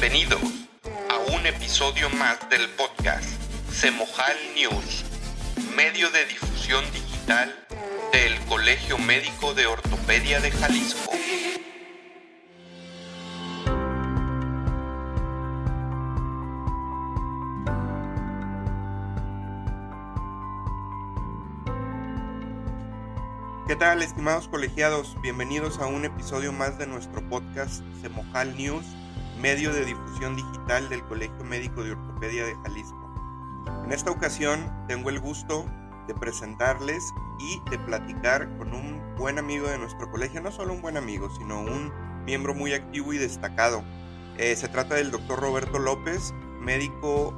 Bienvenidos a un episodio más del podcast Semojal News, medio de difusión digital del Colegio Médico de Ortopedia de Jalisco. ¿Qué tal, estimados colegiados? Bienvenidos a un episodio más de nuestro podcast Semojal News, medio de difusión digital del Colegio Médico de Ortopedia de Jalisco. En esta ocasión tengo el gusto de presentarles y de platicar con un buen amigo de nuestro colegio, no solo un buen amigo, sino un miembro muy activo y destacado. Se trata del doctor Roberto López, médico,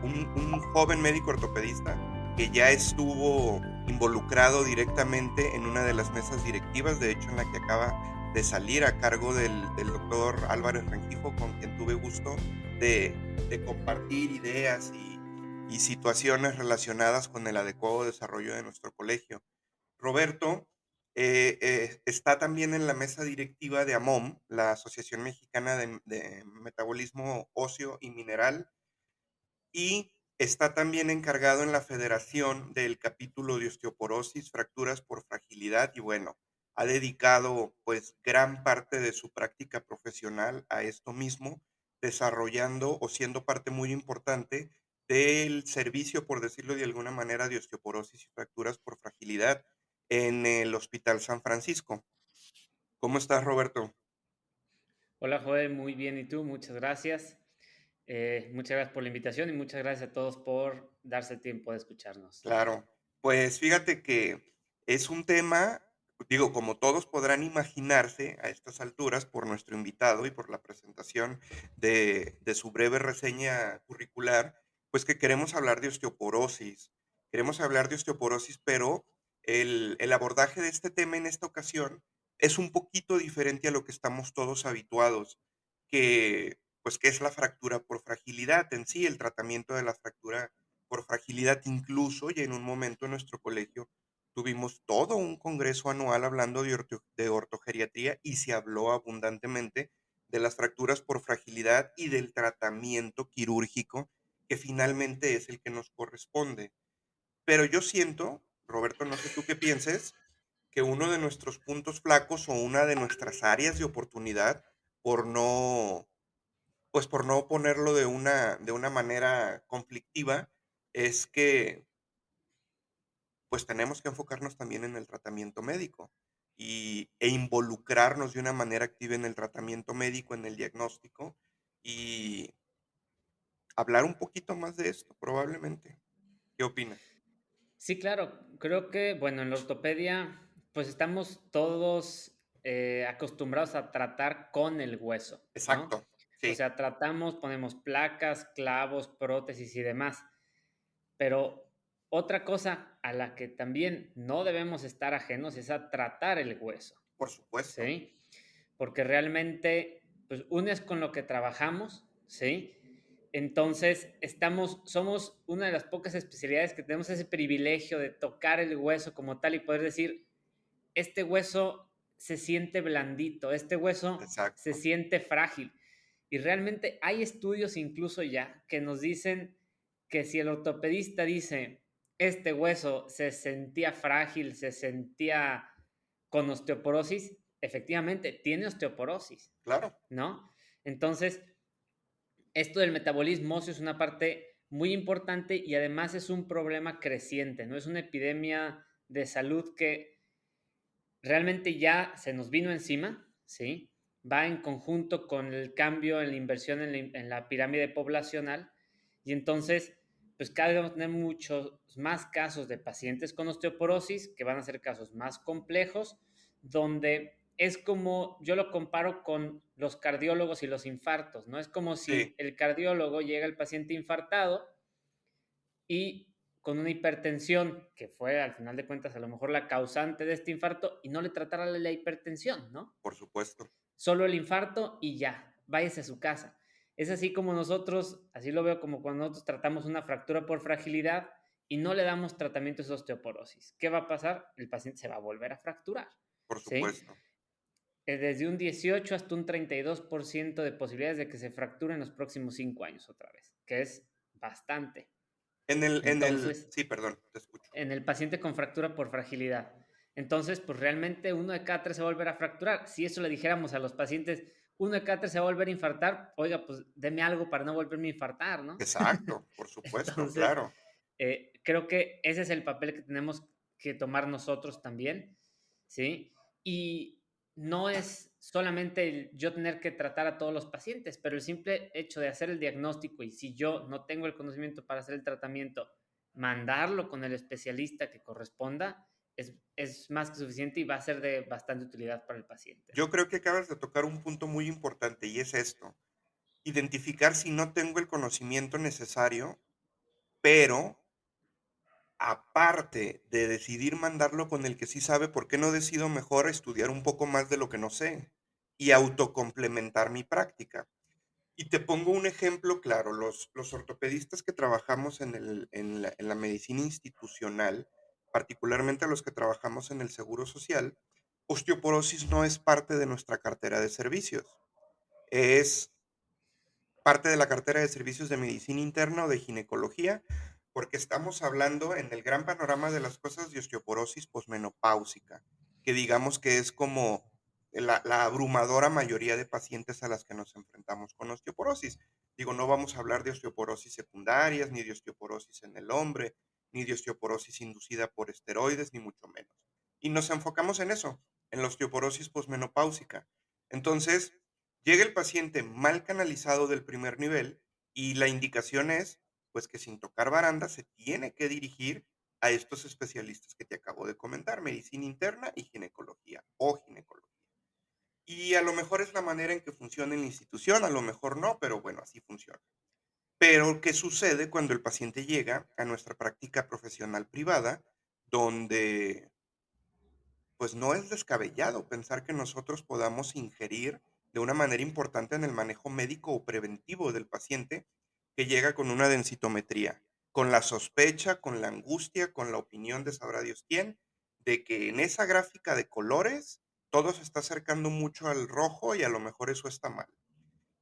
un joven médico ortopedista que ya estuvo involucrado directamente en una de las mesas directivas, de hecho en la que acaba de salir a cargo del doctor Álvarez Rengifo, con quien tuve gusto de compartir ideas y situaciones relacionadas con el adecuado desarrollo de nuestro colegio. Roberto está también en la mesa directiva de AMOM, la Asociación Mexicana de Metabolismo Óseo y Mineral, y está también encargado en la federación del capítulo de osteoporosis, fracturas por fragilidad, y bueno, ha dedicado pues gran parte de su práctica profesional a esto mismo, desarrollando o siendo parte muy importante del servicio, por decirlo de alguna manera, de osteoporosis y fracturas por fragilidad en el Hospital San Francisco. ¿Cómo estás, Roberto? Hola Joel, muy bien. ¿Y tú? Muchas gracias. Muchas gracias por la invitación y muchas gracias a todos por darse el tiempo de escucharnos. Claro, pues fíjate que es un tema, digo, como todos podrán imaginarse a estas alturas por nuestro invitado y por la presentación de su breve reseña curricular, pues que queremos hablar de osteoporosis. Queremos hablar de osteoporosis, pero el abordaje de este tema en esta ocasión es un poquito diferente a lo que estamos todos habituados, que pues que es la fractura por fragilidad en sí, el tratamiento de la fractura por fragilidad. Incluso, y en un momento en nuestro colegio tuvimos todo un congreso anual hablando de ortogeriatría, y se habló abundantemente de las fracturas por fragilidad y del tratamiento quirúrgico, que finalmente es el que nos corresponde. Pero yo siento, Roberto, no sé tú qué pienses, que uno de nuestros puntos flacos o una de nuestras áreas de oportunidad, por no pues por no ponerlo de una manera conflictiva, es que pues tenemos que enfocarnos también en el tratamiento médico e involucrarnos de una manera activa en el tratamiento médico, en el diagnóstico, y hablar un poquito más de esto, probablemente. ¿Qué opinas? Sí, claro. Creo que, bueno, en la ortopedia, pues estamos todos acostumbrados a tratar con el hueso, ¿no? Exacto, O sí, sea, tratamos, ponemos placas, clavos, prótesis y demás. Pero otra cosa a la que también no debemos estar ajenos es a tratar el hueso. por supuesto. ¿Sí? Porque realmente, pues, es con lo que trabajamos, ¿sí? Entonces, somos una de las pocas especialidades que tenemos ese privilegio de tocar el hueso como tal y poder decir, este hueso se siente blandito, este hueso se Exacto. siente frágil. Y realmente hay estudios incluso ya que nos dicen que si el ortopedista dice, este hueso se sentía frágil, se sentía con osteoporosis, efectivamente tiene osteoporosis, Claro, ¿no? Entonces, esto del metabolismo óseo es una parte muy importante y además es un problema creciente, ¿no? Es una epidemia de salud que realmente ya se nos vino encima, ¿sí? Va en conjunto con el cambio en la inversión en la pirámide poblacional y entonces, pues cada vez vamos a tener muchos más casos de pacientes con osteoporosis, que van a ser casos más complejos, donde es como, yo lo comparo con los cardiólogos y los infartos, ¿no? Es como sí, si el cardiólogo llega al paciente infartado y con una hipertensión, que fue al final de cuentas a lo mejor la causante de este infarto, y no le tratara la hipertensión, ¿no? por supuesto. Solo el infarto y ya, váyase a su casa. Es así como nosotros, así lo veo como cuando nosotros tratamos una fractura por fragilidad y no le damos tratamientos de osteoporosis. ¿Qué va a pasar? El paciente se va a volver a fracturar, Por ¿sí? supuesto. desde un 18 hasta un 32% de posibilidades de que se fracture en los próximos 5 años otra vez, que es bastante. Entonces, Sí, perdón, te escucho. en el paciente con fractura por fragilidad. Entonces, pues realmente uno de cada tres se va a volver a fracturar. Si eso le dijéramos a los pacientes, uno de cada tres se va a volver a infartar, oiga, pues deme algo para no volverme a infartar, ¿no? Exacto, por supuesto, Entonces, claro. creo que ese es el papel que tenemos que tomar nosotros también, ¿sí? Y no es solamente el yo tener que tratar a todos los pacientes, pero el simple hecho de hacer el diagnóstico y si yo no tengo el conocimiento para hacer el tratamiento, mandarlo con el especialista que corresponda, es más que suficiente y va a ser de bastante utilidad para el paciente, Yo ¿no? creo que acabas de tocar un punto muy importante y es esto, identificar si no tengo el conocimiento necesario, pero aparte de decidir mandarlo con el que sí sabe, ¿por qué no decido mejor estudiar un poco más de lo que no sé y autocomplementar mi práctica? Y te pongo un ejemplo claro, los ortopedistas que trabajamos en la medicina institucional, particularmente los que trabajamos en el seguro social, osteoporosis no es parte de nuestra cartera de servicios. Es parte de la cartera de servicios de medicina interna o de ginecología, porque estamos hablando en el gran panorama de las cosas de osteoporosis posmenopáusica, que digamos que es como la abrumadora mayoría de pacientes a las que nos enfrentamos con osteoporosis. Digo, no vamos a hablar de osteoporosis secundarias, ni de osteoporosis en el hombre, ni de osteoporosis inducida por esteroides, ni mucho menos. Y nos enfocamos en eso, en la osteoporosis posmenopáusica. Entonces, llega el paciente mal canalizado del primer nivel y la indicación es, pues, que sin tocar baranda se tiene que dirigir a estos especialistas que te acabo de comentar, medicina interna y ginecología o ginecología. Y a lo mejor es la manera en que funciona en la institución, a lo mejor no, pero bueno, así funciona. Pero, ¿qué sucede cuando el paciente llega a nuestra práctica profesional privada, donde pues no es descabellado pensar que nosotros podamos ingerir de una manera importante en el manejo médico o preventivo del paciente que llega con una densitometría, con la sospecha, con la angustia, con la opinión de sabrá Dios quién, de que en esa gráfica de colores todo se está acercando mucho al rojo y a lo mejor eso está mal.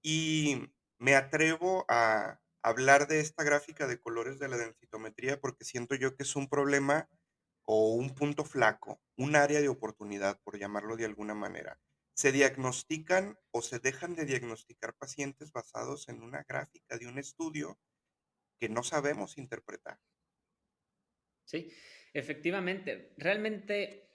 Y me atrevo a hablar de esta gráfica de colores de la densitometría porque siento yo que es un problema o un punto flaco, un área de oportunidad, por llamarlo de alguna manera. Se diagnostican o se dejan de diagnosticar pacientes basados en una gráfica de un estudio que no sabemos interpretar. Sí, efectivamente. Realmente,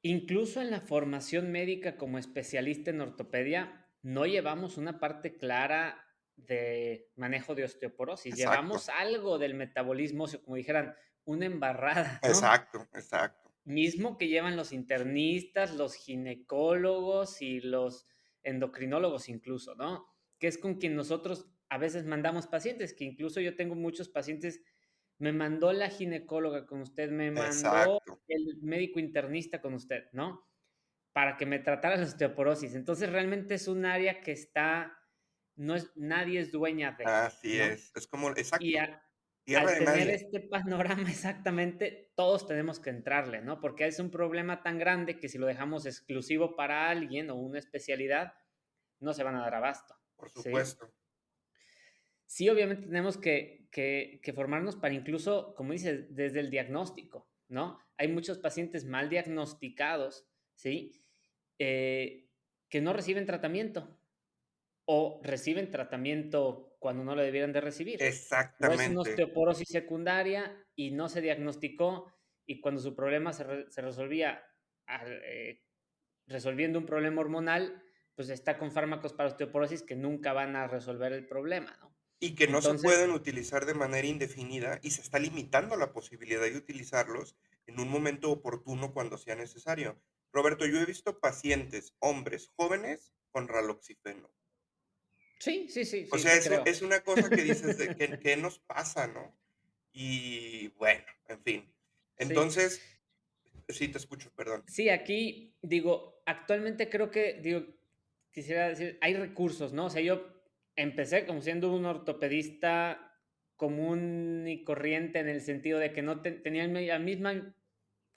incluso en la formación médica como especialista en ortopedia, no llevamos una parte clara de manejo de osteoporosis. Exacto, Llevamos algo del metabolismo óseo, como dijeran, una embarrada, ¿no? exacto, exacto. Mismo que llevan los internistas, los ginecólogos y los endocrinólogos incluso, ¿no? Que es con quien nosotros a veces mandamos pacientes, que incluso yo tengo muchos pacientes, me mandó la ginecóloga con usted, me mandó Exacto. el médico internista con usted, ¿no? Para que me tratara la osteoporosis. Entonces realmente es un área que está, no es, nadie es dueña de, Así ¿no? es. Es como, Y exacto, tierra al de tener nadie. este panorama exactamente, todos tenemos que entrarle, ¿no? Porque es un problema tan grande que si lo dejamos exclusivo para alguien o una especialidad, no se van a dar abasto, Por ¿sí? supuesto. Sí, obviamente tenemos que formarnos para incluso, como dices, desde el diagnóstico, ¿no? Hay muchos pacientes mal diagnosticados, ¿sí? Eh, que no reciben tratamiento o reciben tratamiento cuando no lo debieran de recibir. O es una Exactamente. osteoporosis secundaria y no se diagnosticó y cuando su problema se resolvía resolviendo un problema hormonal, pues está con fármacos para osteoporosis que nunca van a resolver el problema, ¿no? Y que no se Entonces, pueden utilizar de manera indefinida y se está limitando la posibilidad de utilizarlos en un momento oportuno cuando sea necesario. Roberto, yo he visto pacientes, hombres jóvenes, con raloxifeno. sí, sí, sí, O sí, sea, sí eso creo. es una cosa que dices de qué nos pasa, ¿no? Y bueno, en fin. Sí, Entonces, sí, te escucho, perdón. sí, aquí digo, actualmente creo que, digo, quisiera decir, hay recursos, ¿no? O sea, yo empecé como siendo un ortopedista común y corriente en el sentido de que no tenía la misma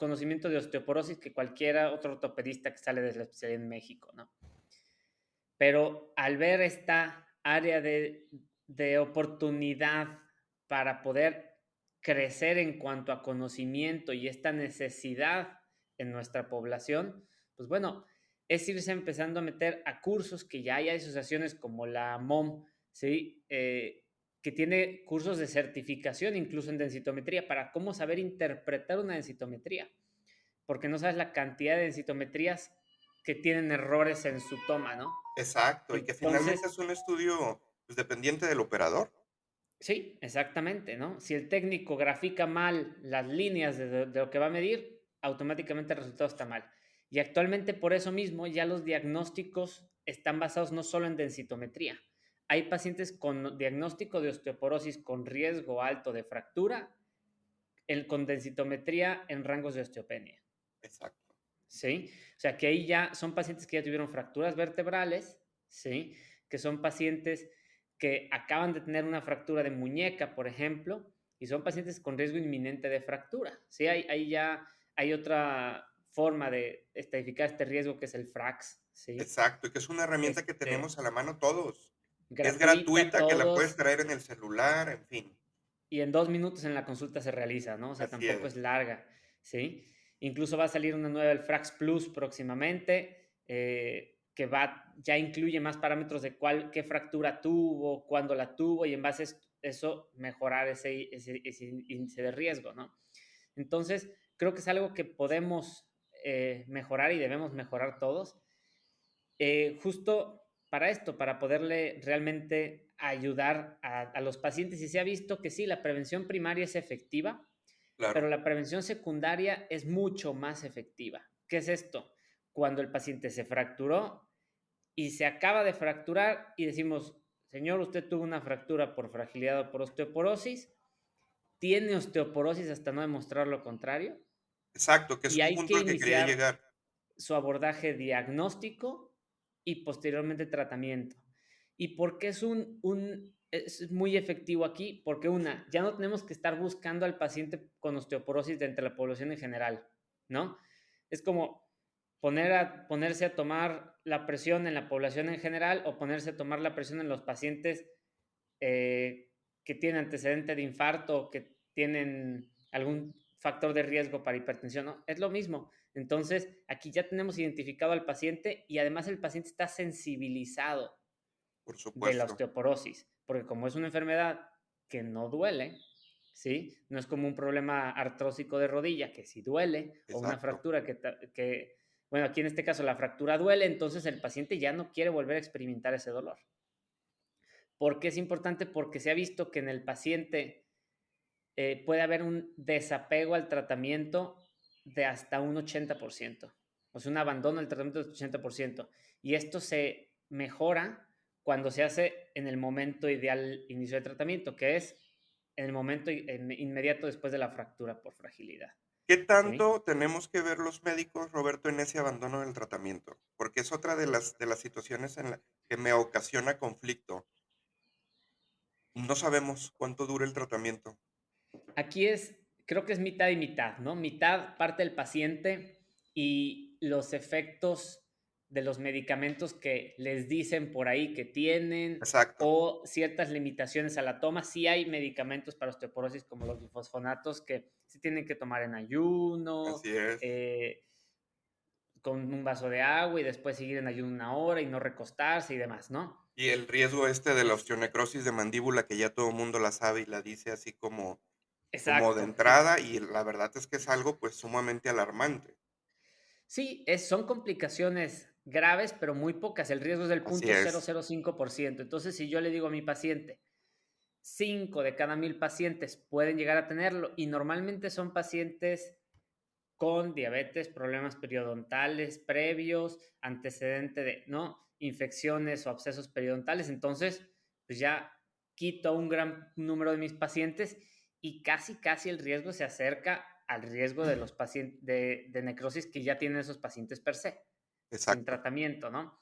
conocimiento de osteoporosis que cualquiera otro ortopedista que sale de la especialidad en México, ¿no? Pero al ver esta área de oportunidad para poder crecer en cuanto a conocimiento y esta necesidad en nuestra población, pues bueno, es irse empezando a meter a cursos que ya hay asociaciones como la MOM, ¿sí? Que tiene cursos de certificación incluso en densitometría para cómo saber interpretar una densitometría, porque no sabes la cantidad de densitometrías que tienen errores en su toma, ¿no? Exacto, y que finalmente Entonces, es un estudio, pues, dependiente del operador. sí, exactamente, ¿no? Si el técnico grafica mal las líneas de lo que va a medir, automáticamente el resultado está mal. Y actualmente por eso mismo ya los diagnósticos están basados no solo en densitometría. Hay pacientes con diagnóstico de osteoporosis con riesgo alto de fractura con densitometría en rangos de osteopenia. Exacto. ¿Sí? O sea, que ahí ya son pacientes que ya tuvieron fracturas vertebrales, ¿sí? Que son pacientes que acaban de tener una fractura de muñeca, por ejemplo, y son pacientes con riesgo inminente de fractura, ¿sí? Ahí ya hay otra forma de estadificar este riesgo que es el FRAX, ¿sí? Exacto, y que es una herramienta que Este, tenemos a la mano todos. Es gratuita, gratuita, que la puedes todos, traer en el celular, en fin. y en 2 minutos en la consulta se realiza, ¿no? O sea, Así tampoco es es. larga, ¿sí? Incluso va a salir una nueva, el Frax Plus, próximamente, que ya incluye más parámetros de qué fractura tuvo, cuándo la tuvo, y en base a eso mejorar ese índice de riesgo, ¿no? Entonces, creo que es algo que podemos mejorar y debemos mejorar todos. Justo para esto, para poderle realmente ayudar a los pacientes. Y se ha visto que sí, la prevención primaria es efectiva, pero Claro. la prevención secundaria es mucho más efectiva. ¿Qué es esto? Cuando el paciente se fracturó y se acaba de fracturar y decimos, señor, usted tuvo una fractura por fragilidad o por osteoporosis, tiene osteoporosis hasta no demostrar lo contrario, Exacto, que es y un hay que punto al que quería iniciar llegar. su abordaje diagnóstico y posteriormente tratamiento. ¿Y por qué es muy efectivo aquí? Porque ya no tenemos que estar buscando al paciente con osteoporosis de entre la población en general, ¿no? Es como ponerse a tomar la presión en la población en general o ponerse a tomar la presión en los pacientes que tienen antecedente de infarto o que tienen algún factor de riesgo para hipertensión, ¿no? Es lo mismo. Entonces, aquí ya tenemos identificado al paciente y además el paciente está sensibilizado Por de la supuesto. osteoporosis, porque como es una enfermedad que no duele, ¿sí? No es como un problema artrósico de rodilla que sí duele, o una Exacto. fractura bueno, aquí en este caso la fractura duele, entonces el paciente ya no quiere volver a experimentar ese dolor. ¿Por qué es importante? Porque se ha visto que en el paciente puede haber un desapego al tratamiento de hasta un 80%, o sea, un abandono del tratamiento del 80%. Y esto se mejora cuando se hace en el momento ideal inicio de tratamiento, que es en el momento inmediato después de la fractura por fragilidad. ¿Qué ¿Sí? tanto tenemos que ver los médicos, Roberto, en ese abandono del tratamiento? Porque es otra de las situaciones en la que me ocasiona conflicto. No sabemos cuánto dura el tratamiento. Aquí creo que es mitad y mitad, ¿no? Mitad parte del paciente y los efectos de los medicamentos que les dicen por ahí que tienen Exacto, o ciertas limitaciones a la toma. Sí hay medicamentos para osteoporosis como los bifosfonatos que se tienen que tomar en ayuno, así es. eh, con un vaso de agua y después seguir en ayuno 1 hora y no recostarse y demás, ¿no? Y el riesgo de la osteonecrosis de mandíbula, que ya todo el mundo la sabe y la dice así como de Exacto. entrada, y la verdad es que es algo, pues, sumamente alarmante. Sí, son complicaciones graves, pero muy pocas. El riesgo es del Así punto cero es, cero cinco por ciento. Entonces, si yo le digo a mi paciente, 5 de cada 1000 pacientes pueden llegar a tenerlo, y normalmente son pacientes con diabetes, problemas periodontales previos, antecedente de, ¿no? Infecciones o abscesos periodontales. Entonces, pues ya quito a un gran número de mis pacientes y casi el riesgo se acerca al riesgo de los pacientes de necrosis que ya tienen esos pacientes per se, sin exacto. tratamiento, ¿no?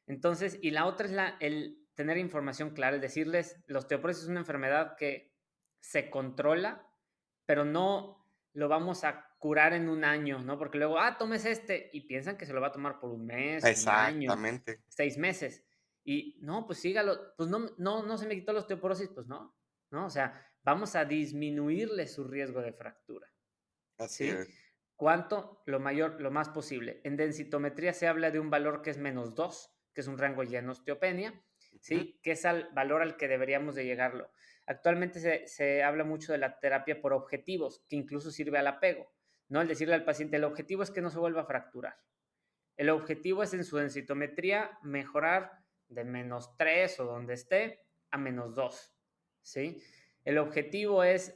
Entonces, y la otra es el tener información clara, el decirles, la osteoporosis es una enfermedad que se controla, pero no lo vamos a curar en un año, ¿no? Porque luego, tomes este, y piensan que se lo va a tomar por un mes, un año, Exactamente. 6 meses. Y no, pues sígalo, pues no se me quitó la osteoporosis, pues no, ¿no? O sea, vamos a disminuirle su riesgo de fractura, Así ¿sí? es. ¿Cuánto? Lo mayor, lo más posible. En densitometría se habla de un valor que es -2, que es un rango ya en osteopenia, Ujú. ¿sí? Que es al valor al que deberíamos de llegarlo. Actualmente se habla mucho de la terapia por objetivos, que incluso sirve al apego, ¿no? El decirle al paciente, el objetivo es que no se vuelva a fracturar. El objetivo es en su densitometría mejorar de -3 o donde esté a -2, ¿sí? El objetivo es,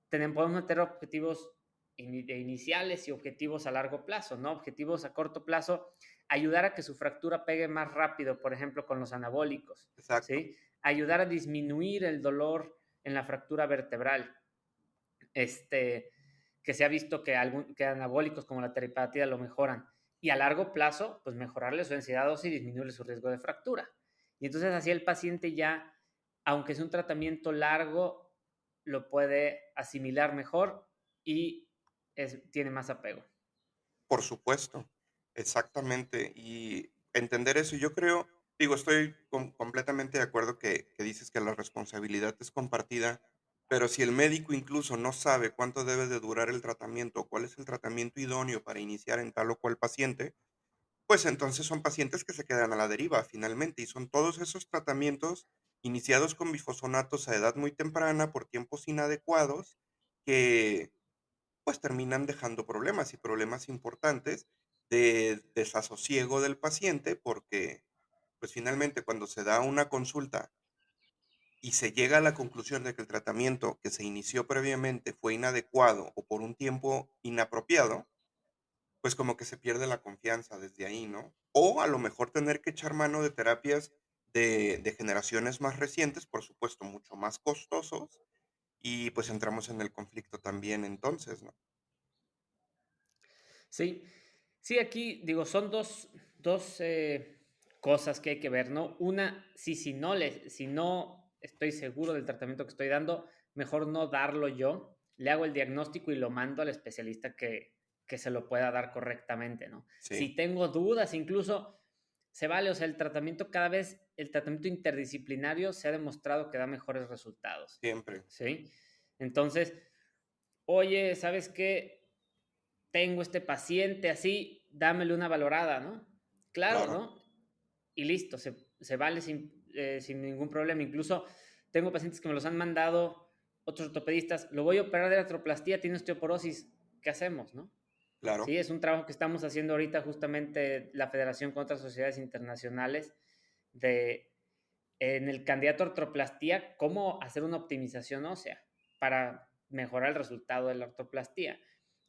podemos meter objetivos iniciales y objetivos a largo plazo, ¿no? Objetivos a corto plazo, ayudar a que su fractura pegue más rápido, por ejemplo, con los anabólicos, Exacto. ¿sí? Ayudar a disminuir el dolor en la fractura vertebral, este, que se ha visto que anabólicos como la teriparatida lo mejoran. Y a largo plazo, pues mejorarle su densidad ósea y disminuirle su riesgo de fractura. Y entonces así el paciente ya, aunque es un tratamiento largo, lo puede asimilar mejor y tiene más apego. Por supuesto, exactamente. Y entender eso, yo creo, digo, estoy completamente de acuerdo que dices que la responsabilidad es compartida, pero si el médico incluso no sabe cuánto debe de durar el tratamiento o cuál es el tratamiento idóneo para iniciar en tal o cual paciente, pues entonces son pacientes que se quedan a la deriva finalmente y son todos esos tratamientos iniciados con bifosfonatos a edad muy temprana por tiempos inadecuados que pues terminan dejando problemas y problemas importantes de desasosiego del paciente, porque pues finalmente cuando se da una consulta y se llega a la conclusión de que el tratamiento que se inició previamente fue inadecuado o por un tiempo inapropiado, pues como que se pierde la confianza desde ahí, ¿no? O a lo mejor tener que echar mano de terapias de generaciones más recientes, por supuesto, mucho más costosos, y pues entramos en el conflicto también entonces, ¿no? Sí, sí, aquí digo, son dos cosas que hay que ver, ¿no? Una, si no estoy seguro del tratamiento que estoy dando, mejor no darlo yo, le hago el diagnóstico y lo mando al especialista que se lo pueda dar correctamente, ¿no? Sí, Si tengo dudas, incluso se vale, o sea, el tratamiento cada vez, el tratamiento interdisciplinario se ha demostrado que da mejores resultados, siempre. ¿sí? Entonces, oye, ¿sabes qué? Tengo este paciente así, dámele una valorada, ¿no? Claro, Claro, ¿no? Y listo, se vale sin ningún problema. Incluso tengo pacientes que me los han mandado otros ortopedistas, lo voy a operar de artroplastía, tiene osteoporosis, ¿qué hacemos, no? claro, Sí, es un trabajo que estamos haciendo ahorita justamente la federación con otras sociedades internacionales de en el candidato a artroplastía, cómo hacer una optimización ósea para mejorar el resultado de la artroplastía,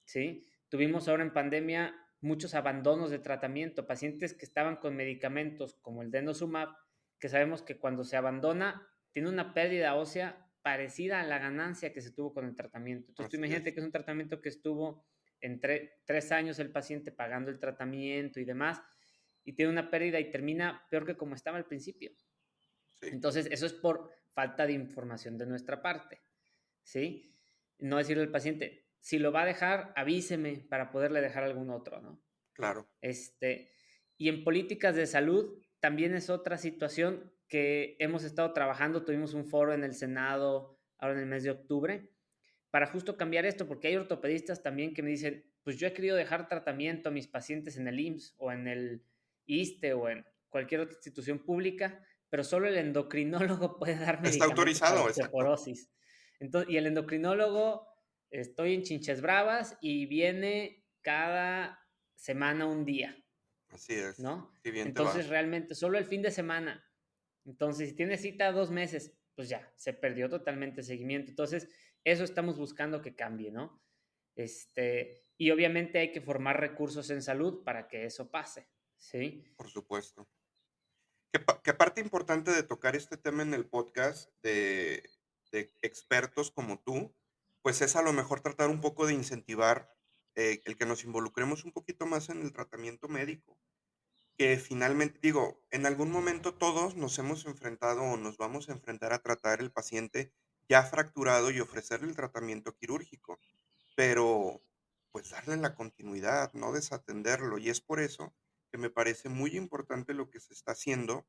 ¿sí? Tuvimos ahora en pandemia muchos abandonos de tratamiento, pacientes que estaban con medicamentos como el denosumab, que sabemos que cuando se abandona tiene una pérdida ósea parecida a la ganancia que se tuvo con el tratamiento. Entonces tú así imagínate es. que es un tratamiento que estuvo en 3 años el paciente pagando el tratamiento y demás, y tiene una pérdida y termina peor que como estaba al principio. Sí, Entonces, eso es por falta de información de nuestra parte, ¿sí? No decirle al paciente, si lo va a dejar, avíseme para poderle dejar algún otro, ¿no? claro, Este, y en políticas de salud también es otra situación que hemos estado trabajando. Tuvimos un foro en el Senado ahora en el mes de octubre para justo cambiar esto, porque hay ortopedistas también que me dicen, pues yo he querido dejar tratamiento a mis pacientes en el IMSS o en el ISSSTE o en cualquier otra institución pública, pero solo el endocrinólogo puede dar está medicamento para la autorizado, exacto. osteoporosis. Entonces, y el endocrinólogo, estoy en Chinches Bravas y viene cada semana un día, Así es. ¿no? Si bien te va. Entonces, realmente, solo el fin de semana. Entonces, si tiene cita 2 meses, pues ya, se perdió totalmente el seguimiento. Entonces, eso estamos buscando que cambie, ¿no? Y obviamente hay que formar recursos en salud para que eso pase, ¿sí? Por supuesto. Que parte importante de tocar este tema en el podcast de expertos como tú, pues es a lo mejor tratar un poco de incentivar el que nos involucremos un poquito más en el tratamiento médico. Que finalmente, digo, en algún momento todos nos hemos enfrentado o nos vamos a enfrentar a tratar el paciente ya fracturado y ofrecerle el tratamiento quirúrgico. Pero pues darle la continuidad, no desatenderlo. Y es por eso que me parece muy importante lo que se está haciendo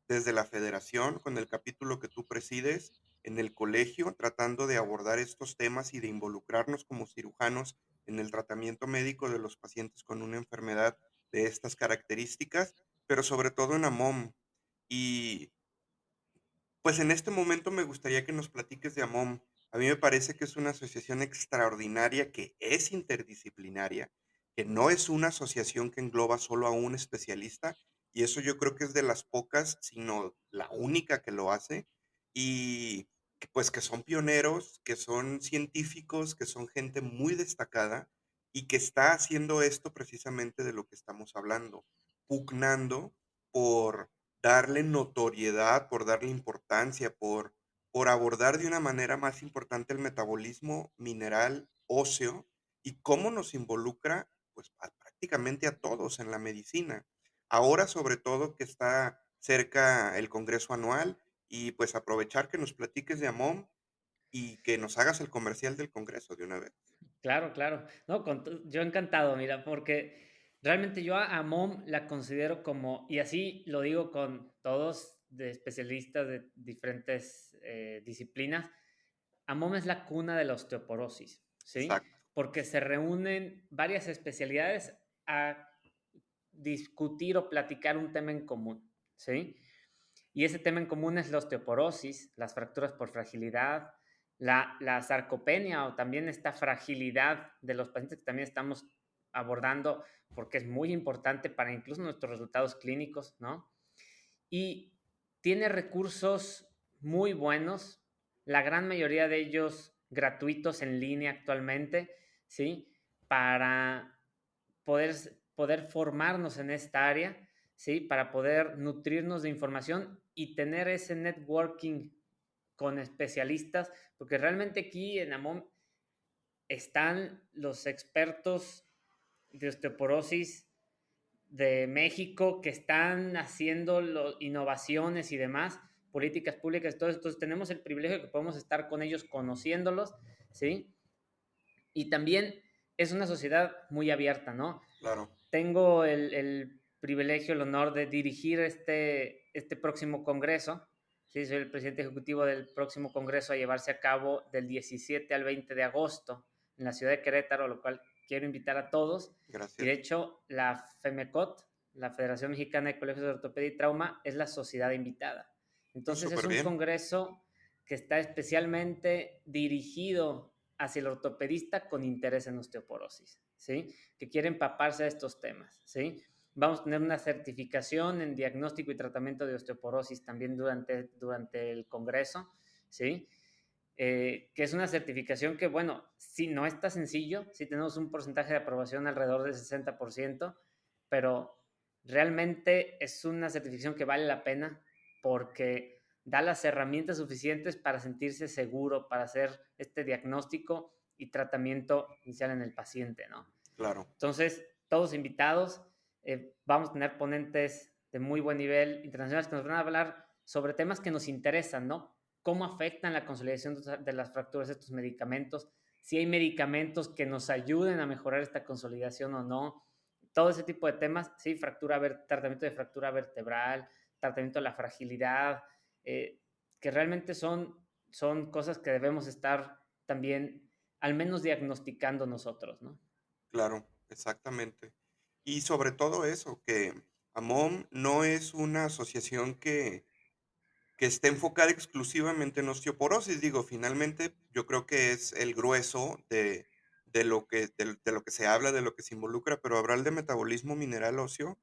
desde la federación, con el capítulo que tú presides, en el colegio, tratando de abordar estos temas y de involucrarnos como cirujanos en el tratamiento médico de los pacientes con una enfermedad de estas características, pero sobre todo en AMOM. Y pues en este momento me gustaría que nos platiques de AMOM. A mí me parece que es una asociación extraordinaria que es interdisciplinaria, que no es una asociación que engloba solo a un especialista, y eso yo creo que es de las pocas, sino la única que lo hace, y que, pues que son pioneros, que son científicos, que son gente muy destacada y que está haciendo esto precisamente de lo que estamos hablando, pugnando por darle notoriedad, por darle importancia, por abordar de una manera más importante el metabolismo mineral óseo y cómo nos involucra, pues, prácticamente a todos en la medicina. Ahora, sobre todo, que está cerca el congreso anual y, pues, aprovechar que nos platiques de AMOM y que nos hagas el comercial del congreso de una vez. Claro, claro. No, yo encantado, mira, porque realmente yo a MOM la considero como, y así lo digo con todos de especialistas de diferentes disciplinas, AMOM es la cuna de la osteoporosis, ¿sí? Exacto, Porque se reúnen varias especialidades a discutir o platicar un tema en común, ¿sí? Y ese tema en común es la osteoporosis, las fracturas por fragilidad, la sarcopenia o también esta fragilidad de los pacientes que también estamos abordando porque es muy importante para incluso nuestros resultados clínicos, ¿no? Y tiene recursos muy buenos, la gran mayoría de ellos gratuitos en línea actualmente, ¿sí? Para poder, poder formarnos en esta área, ¿sí? Para poder nutrirnos de información y tener ese networking con especialistas, porque realmente aquí en AMOM están los expertos de osteoporosis de México que están haciendo innovaciones y demás, políticas públicas, todo esto. Entonces tenemos el privilegio de que podemos estar con ellos conociéndolos, ¿sí? Y también es una sociedad muy abierta, ¿no? claro. Tengo el privilegio, el honor de dirigir este próximo congreso. Sí, soy el presidente ejecutivo del próximo congreso a llevarse a cabo del 17 al 20 de agosto en la ciudad de Querétaro, lo cual quiero invitar a todos. Y de Gracias. hecho, la FEMECOT, la Federación Mexicana de Colegios de Ortopedia y Trauma, es la sociedad invitada. Entonces es Súper un bien. congreso que está especialmente dirigido hacia el ortopedista con interés en osteoporosis, ¿sí? Que quiere empaparse de estos temas, ¿sí? Vamos a tener una certificación en diagnóstico y tratamiento de osteoporosis también durante el congreso, ¿sí? Que es una certificación que, bueno, sí, no está sencillo, sí tenemos un porcentaje de aprobación alrededor del 60%, pero realmente es una certificación que vale la pena porque da las herramientas suficientes para sentirse seguro, para hacer este diagnóstico y tratamiento inicial en el paciente, ¿no? Claro. Entonces, todos invitados, vamos a tener ponentes de muy buen nivel internacionales que nos van a hablar sobre temas que nos interesan, ¿no? Cómo afectan la consolidación de las fracturas estos medicamentos, si hay medicamentos que nos ayuden a mejorar esta consolidación o no, todo ese tipo de temas, sí, tratamiento de fractura vertebral, tratamiento de la fragilidad, que realmente son cosas que debemos estar también al menos diagnosticando nosotros, ¿no? Claro, exactamente. Y sobre todo eso, que AMOM no es una asociación que esté enfocada exclusivamente en osteoporosis. Digo, finalmente, yo creo que es el grueso de lo que se habla, de lo que se involucra, pero hablar de metabolismo mineral óseo,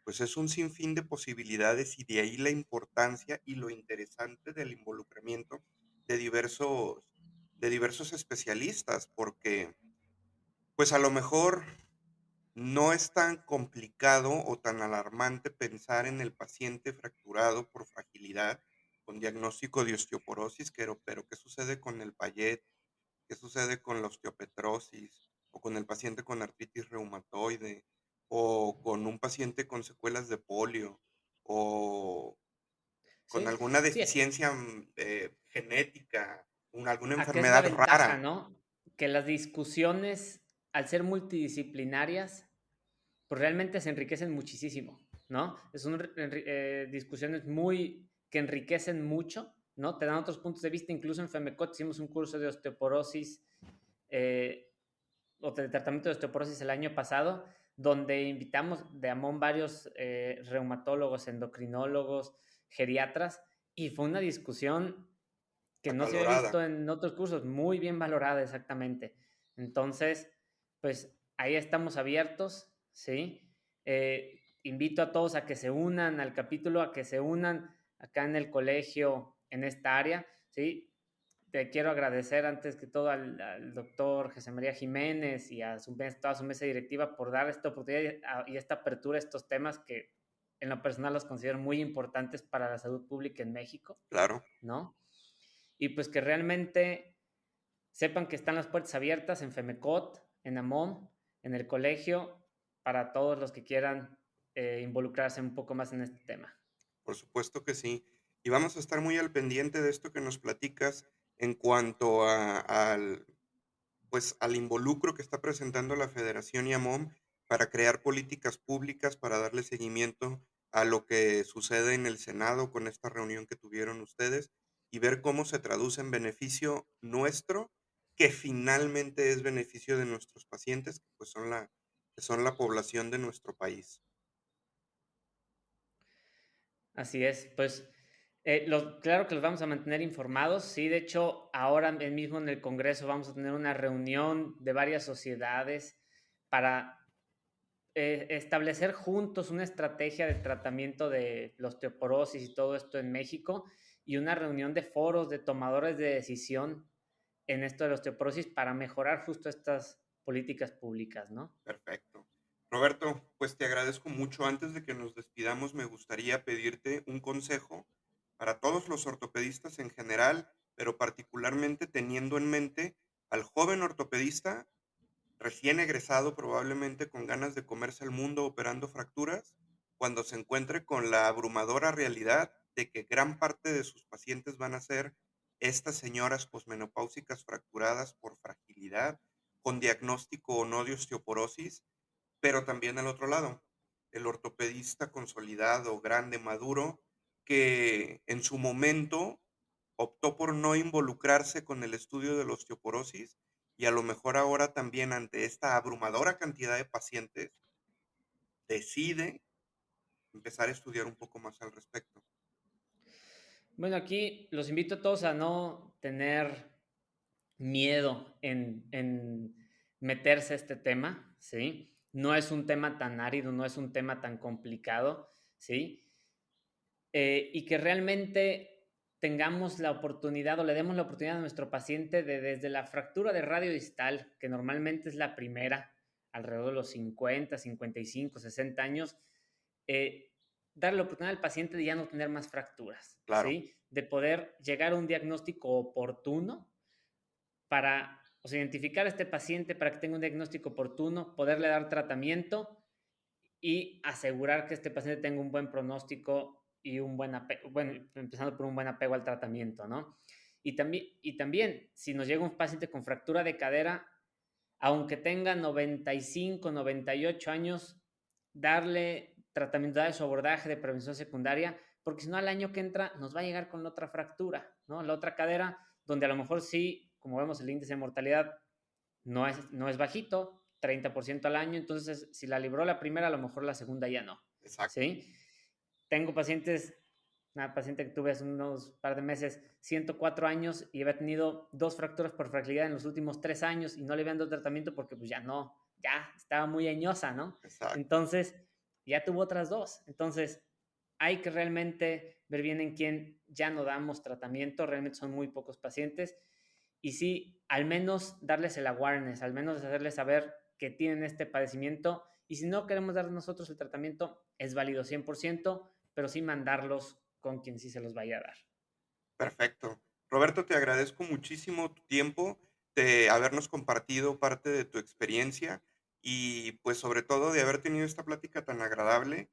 pues es un sinfín de posibilidades y de ahí la importancia y lo interesante del involucramiento de de diversos especialistas, porque pues a lo mejor no es tan complicado o tan alarmante pensar en el paciente fracturado por fragilidad con diagnóstico de osteoporosis, pero ¿qué sucede con el Payet? ¿Qué sucede con la osteopetrosis? O con el paciente con artritis reumatoide, o con un paciente con secuelas de polio, o con Sí, alguna sí, deficiencia genética, alguna acá es la enfermedad ventaja, rara. ¿no? Que las discusiones al ser multidisciplinarias, pues realmente se enriquecen muchísimo, ¿no? Son discusiones que enriquecen mucho, ¿no? Te dan otros puntos de vista. Incluso en FEMECOT hicimos un curso de osteoporosis eh, o de tratamiento de osteoporosis el año pasado, donde invitamos de AMON varios reumatólogos, endocrinólogos, geriatras, y fue una discusión que no se había Acalorada. visto en otros cursos, muy bien valorada exactamente. Entonces, pues ahí estamos abiertos, ¿sí? Invito a todos a que se unan al capítulo, a que se unan acá en el colegio, en esta área, ¿sí? Te quiero agradecer antes que todo al doctor José María Jiménez y a toda su mesa directiva por dar esta oportunidad y esta apertura a estos temas que en lo personal los considero muy importantes para la salud pública en México, Claro. ¿no? Y pues que realmente sepan que están las puertas abiertas en FEMECOT, en AMOM, en el colegio, para todos los que quieran involucrarse un poco más en este tema. Por supuesto que sí. Y vamos a estar muy al pendiente de esto que nos platicas en cuanto pues, al involucro que está presentando la Federación y AMOM para crear políticas públicas para darle seguimiento a lo que sucede en el Senado con esta reunión que tuvieron ustedes y ver cómo se traduce en beneficio nuestro, que finalmente es beneficio de nuestros pacientes, que pues que son la población de nuestro país. Así es, pues claro que los vamos a mantener informados. Sí, de hecho, ahora mismo en el Congreso vamos a tener una reunión de varias sociedades para establecer juntos una estrategia de tratamiento de la osteoporosis y todo esto en México, y una reunión de foros de tomadores de decisión en esto de la osteoporosis para mejorar justo estas políticas públicas, ¿no? Perfecto. Roberto, pues te agradezco mucho. Antes de que nos despidamos, me gustaría pedirte un consejo para todos los ortopedistas en general, pero particularmente teniendo en mente al joven ortopedista recién egresado, probablemente con ganas de comerse el mundo operando fracturas, cuando se encuentre con la abrumadora realidad de que gran parte de sus pacientes van a ser estas señoras posmenopáusicas fracturadas por fragilidad, con diagnóstico o no de osteoporosis, pero también al otro lado, el ortopedista consolidado, grande, maduro, que en su momento optó por no involucrarse con el estudio de la osteoporosis y a lo mejor ahora también ante esta abrumadora cantidad de pacientes decide empezar a estudiar un poco más al respecto. Bueno, aquí los invito a todos a no tener miedo en meterse a este tema, ¿sí? No es un tema tan árido, no es un tema tan complicado, ¿sí? Y que realmente tengamos la oportunidad o le demos la oportunidad a nuestro paciente de desde la fractura de radio distal, que normalmente es la primera, alrededor de los 50, 55, 60 años, eh, darle la oportunidad al paciente de ya no tener más fracturas, Claro, ¿sí? De poder llegar a un diagnóstico oportuno para, o sea, identificar a este paciente para que tenga un diagnóstico oportuno, poderle dar tratamiento y asegurar que este paciente tenga un buen pronóstico y un buen apego, bueno, empezando por un buen apego al tratamiento, ¿no? Y también, si nos llega un paciente con fractura de cadera, aunque tenga 95, 98 años, darle tratamiento de su abordaje de prevención secundaria, porque si no al año que entra nos va a llegar con otra fractura, ¿no? La otra cadera, donde a lo mejor sí, como vemos el índice de mortalidad no es bajito, 30% al año, entonces si la libró la primera, a lo mejor la segunda ya no, exacto. ¿sí? Tengo una paciente que tuve hace unos par de meses, 104 años y había tenido 2 fracturas por fragilidad en los últimos 3 años y no le habían dado tratamiento porque pues ya no, ya estaba muy añosa, ¿no? Exacto. Entonces, ya tuvo otras 2. Entonces, hay que realmente ver bien en quién ya no damos tratamiento, realmente son muy pocos pacientes y sí, al menos darles el awareness, al menos hacerles saber que tienen este padecimiento y si no queremos dar nosotros el tratamiento, es válido 100%, pero sí mandarlos con quien sí se los vaya a dar. Perfecto. Roberto, te agradezco muchísimo tu tiempo, de habernos compartido parte de tu experiencia y pues sobre todo de haber tenido esta plática tan agradable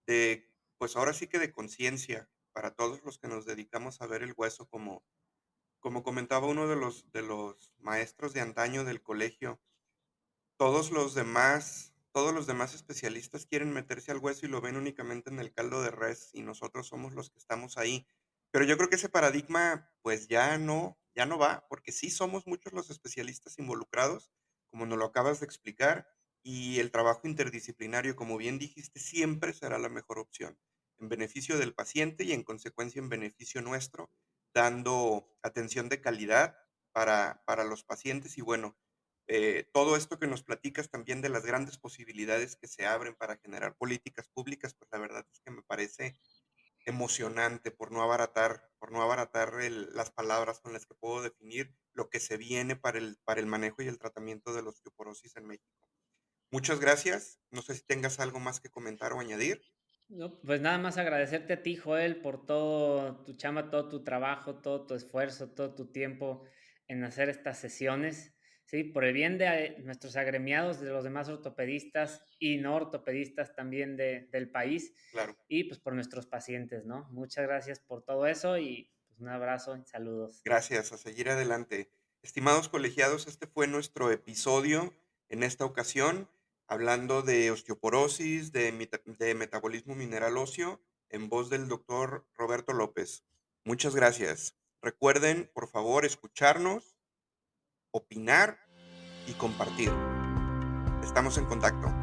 de, pues ahora sí que de conciencia para todos los que nos dedicamos a ver el hueso como comentaba uno de los maestros de antaño del colegio. todos los demás especialistas quieren meterse al hueso y lo ven únicamente en el caldo de res, y nosotros somos los que estamos ahí. Pero yo creo que ese paradigma, pues, ya no va, porque sí somos muchos los especialistas involucrados, como nos lo acabas de explicar, y el trabajo interdisciplinario, como bien dijiste, siempre será la mejor opción, en beneficio del paciente y, en consecuencia, en beneficio nuestro, dando atención de calidad para los pacientes. Y bueno, todo esto que nos platicas también de las grandes posibilidades que se abren para generar políticas públicas, pues la verdad es que me parece emocionante, por no abaratar las palabras con las que puedo definir lo que se viene para el manejo y el tratamiento de la osteoporosis en México. Muchas gracias. No sé si tengas algo más que comentar o añadir. No, pues nada más agradecerte a ti, Joel, por todo tu chamba, todo tu trabajo, todo tu esfuerzo, todo tu tiempo en hacer estas sesiones, ¿sí? Por el bien de nuestros agremiados, de los demás ortopedistas y no ortopedistas también del país Claro. y pues por nuestros pacientes, ¿no? Muchas gracias por todo eso y pues un abrazo y saludos. Gracias, a seguir adelante. Estimados colegiados, este fue nuestro episodio en esta ocasión, hablando de osteoporosis, de metabolismo mineral óseo, en voz del doctor Roberto López. Muchas gracias. Recuerden, por favor, escucharnos, opinar y compartir. Estamos en contacto.